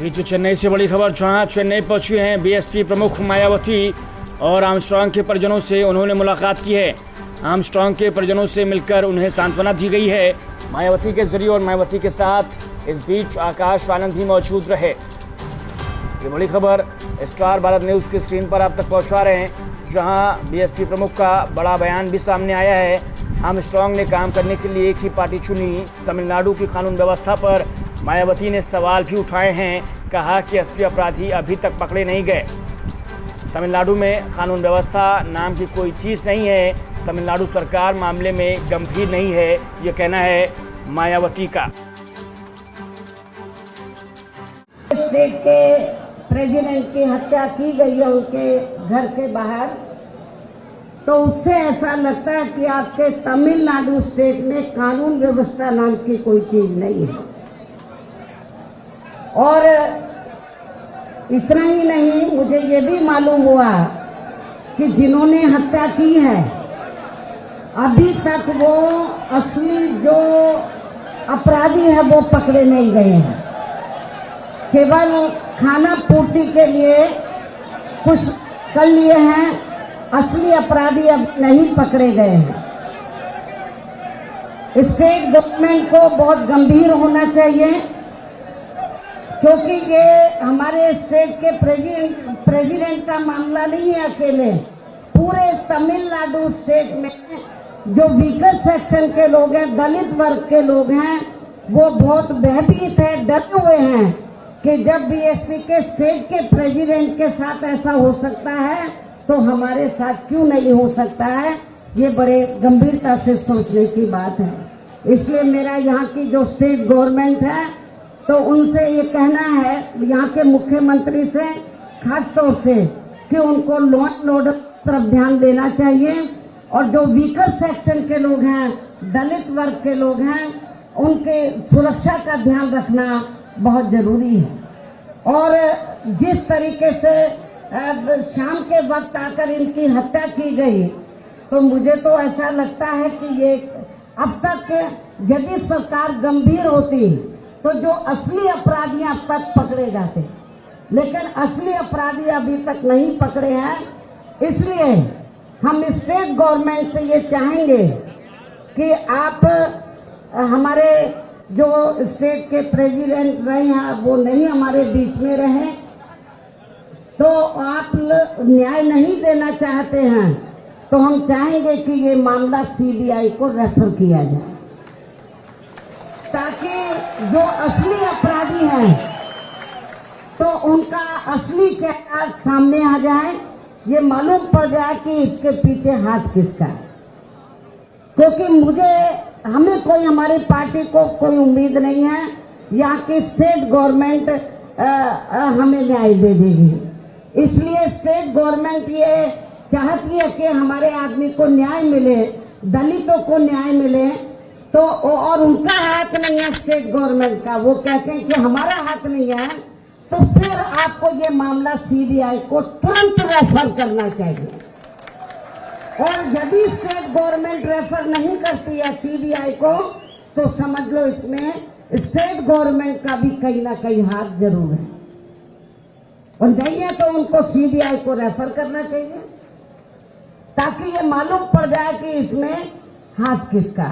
बीच चेन्नई से बड़ी खबर, जहां चेन्नई पहुंची हैं बीएसपी प्रमुख मायावती और आर्मस्ट्रांग के परिजनों से उन्होंने मुलाकात की है। आर्मस्ट्रांग के परिजनों से मिलकर उन्हें सांत्वना दी गई है मायावती के जरिए, और मायावती के साथ इस बीच आकाश आनंद भी मौजूद रहे। ये बड़ी खबर स्टार भारत न्यूज़ की स्क्रीन पर आप तक पहुंचा रहे हैं, जहां बीएसपी प्रमुख का बड़ा बयान भी सामने आया है। आर्मस्ट्रांग ने काम करने के लिए एक ही पार्टी चुनी। तमिलनाडु की कानून व्यवस्था पर मायावती ने सवाल भी उठाए हैं। कहा कि असली अपराधी अभी तक पकड़े नहीं गए। तमिलनाडु में कानून व्यवस्था नाम की कोई चीज़ नहीं है। तमिलनाडु सरकार मामले में गंभीर नहीं है, ये कहना है मायावती का। स्टेट के प्रेसिडेंट की हत्या की गई है उनके घर के बाहर, तो उससे ऐसा लगता है कि आपके तमिलनाडु स्टेट में कानून व्यवस्था नाम की कोई चीज नहीं है। और इतना ही नहीं, मुझे ये भी मालूम हुआ कि जिन्होंने हत्या की है अभी तक वो असली जो अपराधी है वो पकड़े नहीं गए हैं। केवल खाना पूर्ति के लिए कुछ कर लिए हैं, असली अपराधी अब नहीं पकड़े गए हैं। स्टेट गवर्नमेंट को बहुत गंभीर होना चाहिए, क्योंकि ये हमारे स्टेट के प्रेसिडेंट का मामला नहीं है अकेले। पूरे तमिलनाडु स्टेट में जो वीकर सेक्शन के लोग हैं, दलित वर्ग के लोग हैं, वो बहुत भयभीत है, डरे हुए हैं कि जब बीएसपी के स्टेट के प्रेसिडेंट के साथ ऐसा हो सकता है तो हमारे साथ क्यों नहीं हो सकता है। ये बड़े गंभीरता से सोचने की बात है। इसलिए मेरा यहाँ की जो स्टेट गवर्नमेंट है, तो उनसे ये कहना है, यहाँ के मुख्यमंत्री से खास तौर से, कि उनको लॉ एंड ऑर्डर तरफ ध्यान देना चाहिए, और जो वीकर सेक्शन के लोग हैं, दलित वर्ग के लोग हैं, उनके सुरक्षा का ध्यान रखना बहुत जरूरी है। और जिस तरीके से शाम के वक्त आकर इनकी हत्या की गई, तो मुझे तो ऐसा लगता है कि ये अब तक यदि सरकार गंभीर होती तो जो असली अपराधी अब तक पकड़े जाते, लेकिन असली अपराधी अभी तक नहीं पकड़े हैं। इसलिए हम स्टेट गवर्नमेंट से ये चाहेंगे कि आप हमारे जो स्टेट के प्रेसिडेंट रहे हैं वो नहीं हमारे बीच में रहे, तो आप न्याय नहीं देना चाहते हैं, तो हम चाहेंगे कि ये मामला सीबीआई को रेफर किया जाए, ताकि जो असली अपराधी हैं तो उनका असली चेहरा सामने आ जाए, ये मालूम पड़ जाए कि इसके पीछे हाथ किसका है। क्योंकि हमें कोई, हमारी पार्टी को कोई उम्मीद नहीं है यहाँ की स्टेट गवर्नमेंट हमें न्याय दे देगी। इसलिए स्टेट गवर्नमेंट ये चाहती है कि हमारे आदमी को न्याय मिले, दलितों को न्याय मिले, तो और उनका हाथ नहीं है स्टेट गवर्नमेंट का, वो कहते हैं कि हमारा हाथ नहीं है, तो फिर आपको ये मामला सीबीआई को तुरंत रेफर करना चाहिए। और यदि स्टेट गवर्नमेंट रेफर नहीं करती है सीबीआई को, तो समझ लो इसमें स्टेट गवर्नमेंट का भी कहीं ना कहीं हाथ जरूर है, और नहीं है तो उनको सीबीआई को रेफर करना चाहिए, ताकि ये मालूम पड़ जाए कि इसमें हाथ किसका है।